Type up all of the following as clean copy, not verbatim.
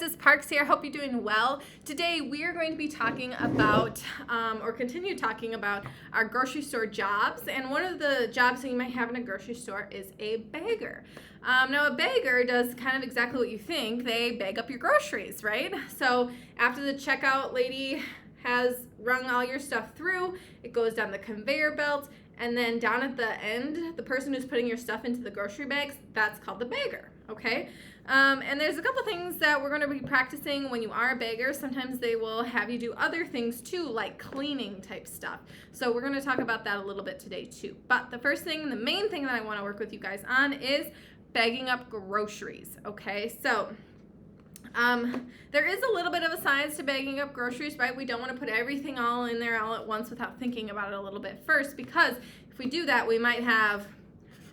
it's Parks here. Hope you're doing well. Today we are going to be talking about, or continue talking about, our grocery store jobs. And one of the jobs that you might have in a grocery store is a bagger. Now a bagger does kind of exactly what you think. They bag up your groceries, right? So after the checkout lady has rung all your stuff through, it goes down the conveyor belt, and then down at the end, the person who's putting your stuff into the grocery bags, that's called the bagger, okay? And there's a couple things that we're going to be practicing when you are a bagger. Sometimes they will have you do other things too, like cleaning type stuff. So we're going to talk about that a little bit today too. But the first thing, the main thing that I want to work with you guys on is bagging up groceries, okay? So there is a little bit of a science to bagging up groceries, right? We don't want to put everything all in there all at once without thinking about it a little bit first, because if we do that, we might have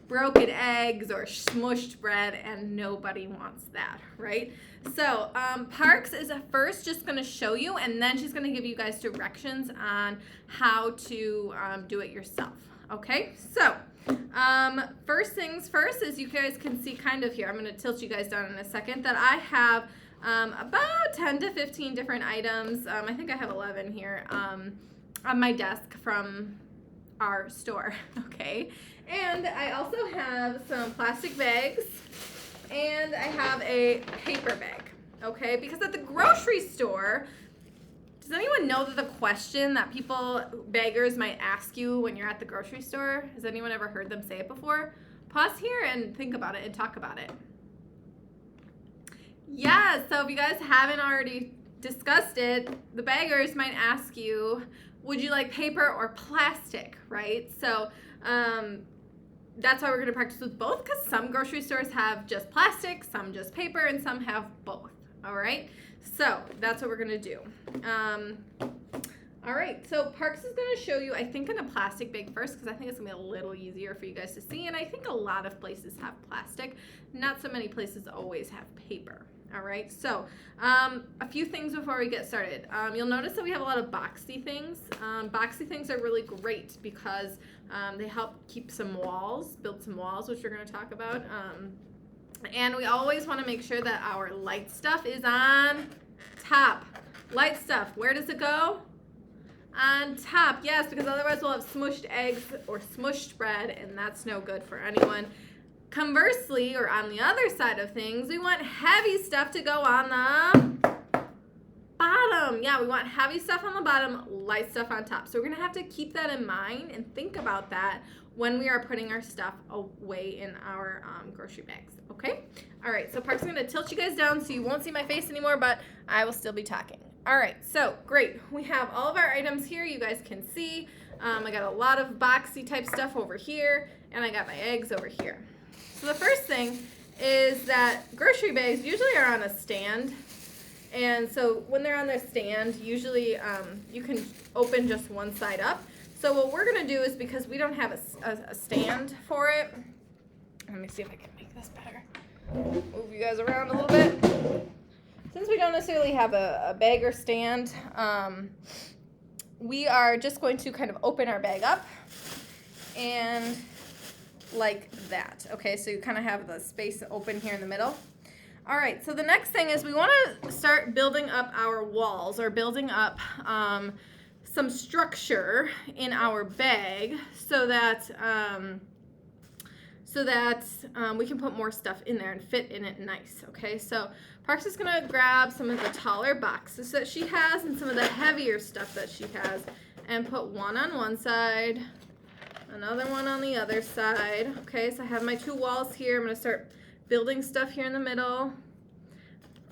broken eggs or smushed bread, and nobody wants that, right? So Parks is at first just going to show you, and then she's going to give you guys directions on how to do it yourself, okay? So first things first, as you guys can see kind of here, I'm going to tilt you guys down in a second, that I have about 10 to 15 different items. I think I have 11 here on my desk from our store, okay? And I also have some plastic bags, and I have a paper bag, okay? Because at the grocery store, does anyone know that the question that baggers might ask you when you're at the grocery store? Has anyone ever heard them say it before? Pause here and think about it and talk about it. Yeah, so if you guys haven't already discussed it, the baggers might ask you, would you like paper or plastic, right? So that's why we're going to practice with both, because some grocery stores have just plastic, some just paper, and some have both, all right? So that's what we're going to do. All right, so Parks is going to show you, I think, in a plastic bag first, because I think it's going to be a little easier for you guys to see, and I think a lot of places have plastic. Not so many places always have paper. All right, so a few things before we get started. You'll notice that we have a lot of boxy things. Boxy things are really great because they help keep some walls, build some walls, which we're going to talk about. And we always want to make sure that our light stuff is on top. Light stuff, where does it go? On top, yes, because otherwise we'll have smushed eggs or smushed bread, and that's no good for anyone. Conversely, or on the other side of things, we want heavy stuff to go on the bottom. Yeah, we want heavy stuff on the bottom, light stuff on top. So we're going to have to keep that in mind and think about that when we are putting our stuff away in our grocery bags, okay? All right, so Park's going to tilt you guys down so you won't see my face anymore, but I will still be talking. All right, so great. We have all of our items here. You guys can see. I got a lot of boxy type stuff over here, and I got my eggs over here. So the first thing is that grocery bags usually are on a stand, and so when they're on their stand, usually you can open just one side up. So what we're going to do is, because we don't have a stand for it, let me see if I can make this better. Move you guys around a little bit. Since we don't necessarily have a bagger stand, we are just going to kind of open our bag up and like that. Okay, so you kind of have the space open here in the middle. All right, so the next thing is we want to start building up our walls, or building up some structure in our bag so that we can put more stuff in there and fit in it nice. Okay, so Parks is going to grab some of the taller boxes that she has and some of the heavier stuff that she has and put one on one side, another one on the other side. Okay, so I have my two walls here. I'm going to start building stuff here in the middle.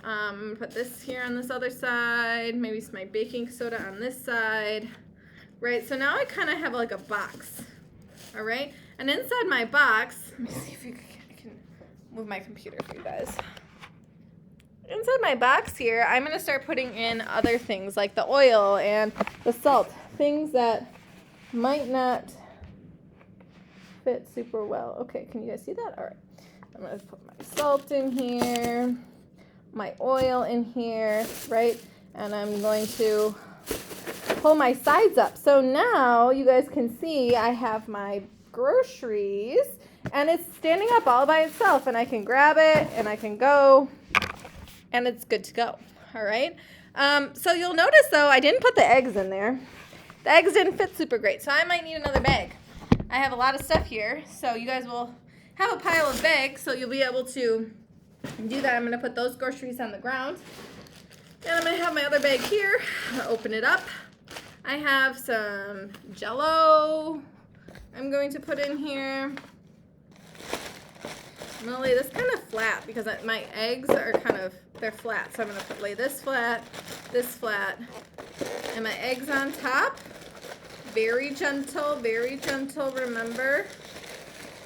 I'm going to put this here on this other side, maybe some my baking soda on this side. Right, so now I kind of have like a box. All right, and inside my box, let me see if I can move my computer for you guys. Inside my box here, I'm going to start putting in other things like the oil and the salt, things that might not fit super well. Okay, can you guys see that? All right, I'm going to put my salt in here, my oil in here, right? And I'm going to pull my sides up. So now you guys can see I have my groceries, and it's standing up all by itself, and I can grab it and I can go and it's good to go. All right. So you'll notice though, I didn't put the eggs in there. The eggs didn't fit super great, so I might need another bag. I have a lot of stuff here, so you guys will have a pile of bags, so you'll be able to do that. I'm going to put those groceries on the ground, and I'm going to have my other bag here. Open it up. I have some Jell-O I'm going to put in here. I'm going to lay this kind of flat because my eggs are they're flat. So I'm going to lay this flat, and my eggs on top. Very gentle, remember.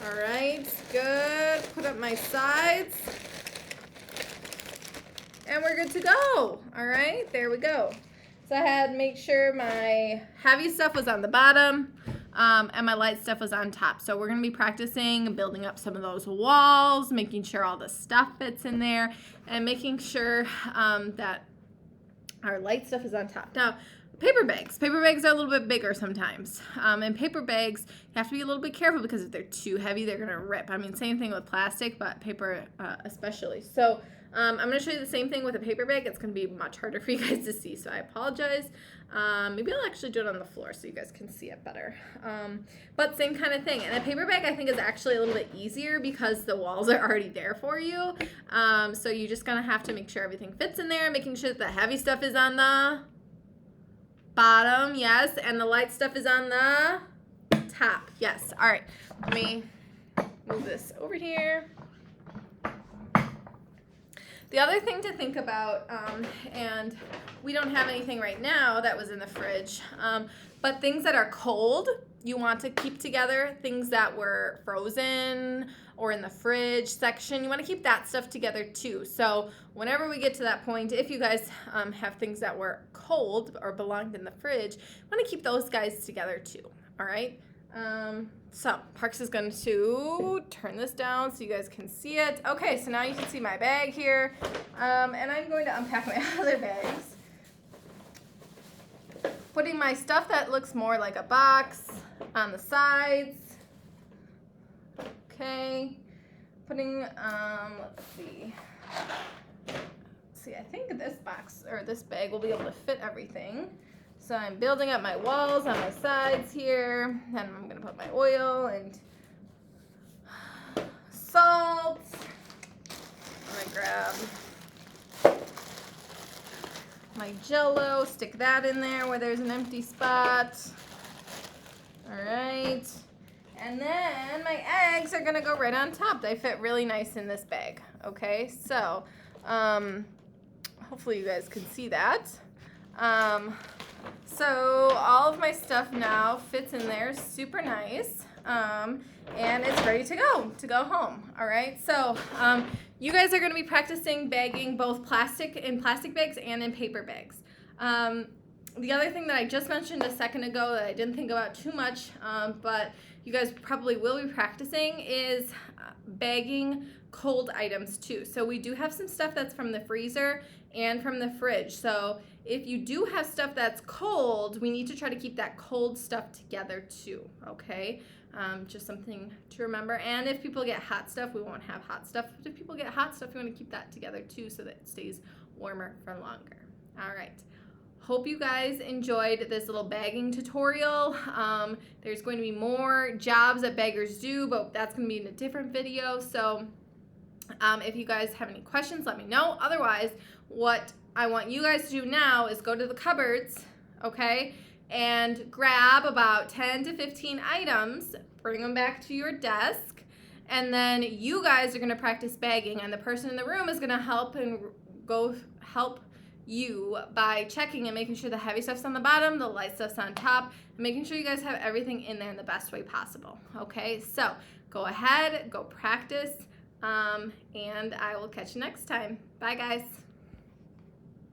All right, good. Put up my sides. And we're good to go. All right, there we go. So I had to make sure my heavy stuff was on the bottom. And my light stuff was on top. So we're going to be practicing building up some of those walls, making sure all the stuff fits in there, and making sure that our light stuff is on top. Now, paper bags are a little bit bigger sometimes. And paper bags, you have to be a little bit careful because if they're too heavy, they're going to rip. I mean, same thing with plastic, but paper especially. So I'm going to show you the same thing with a paper bag. It's going to be much harder for you guys to see, so I apologize. Maybe I'll actually do it on the floor so you guys can see it better. But same kind of thing. And a paper bag I think is actually a little bit easier because the walls are already there for you. So you just going to have to make sure everything fits in there, making sure that the heavy stuff is on the bottom, yes, and the light stuff is on the top, yes. All right, let me move this over here. The other thing to think about, and we don't have anything right now that was in the fridge, but things that are cold, you want to keep together. Things that were frozen or in the fridge section, you want to keep that stuff together too. So whenever we get to that point, if you guys have things that were cold or belonged in the fridge, you want to keep those guys together too, all right? So Parks is going to turn this down so you guys can see it. Okay, so now you can see my bag here, and I'm going to unpack my other bags. Putting my stuff that looks more like a box on the sides. Okay, putting, let's see. I think this box or this bag will be able to fit everything. So I'm building up my walls on my sides here, and I'm going to put my oil and salt. I'm going to grab my Jell-O, stick that in there where there's an empty spot. All right. And then my eggs are going to go right on top. They fit really nice in this bag. Okay, so hopefully you guys can see that. So all of my stuff now fits in there super nice, and it's ready to go home. All right, so you guys are going to be practicing bagging both in plastic bags and in paper bags. The other thing that I just mentioned a second ago that I didn't think about too much, but you guys probably will be practicing is bagging cold items too. So we do have some stuff that's from the freezer and from the fridge. So if you do have stuff that's cold, we need to try to keep that cold stuff together too, okay? Just something to remember. And if people get hot stuff, we won't have hot stuff. But if people get hot stuff, we want to keep that together too so that it stays warmer for longer. All right. Hope you guys enjoyed this little bagging tutorial. There's going to be more jobs that baggers do, but that's going to be in a different video. So if you guys have any questions, let me know. Otherwise, what I want you guys to do now is go to the cupboards, okay, and grab about 10 to 15 items, bring them back to your desk, and then you guys are going to practice bagging, and the person in the room is going to help you by checking and making sure the heavy stuff's on the bottom, the light stuff's on top, and making sure you guys have everything in there in the best way possible, okay? So go ahead, go practice, and I will catch you next time. Bye, guys.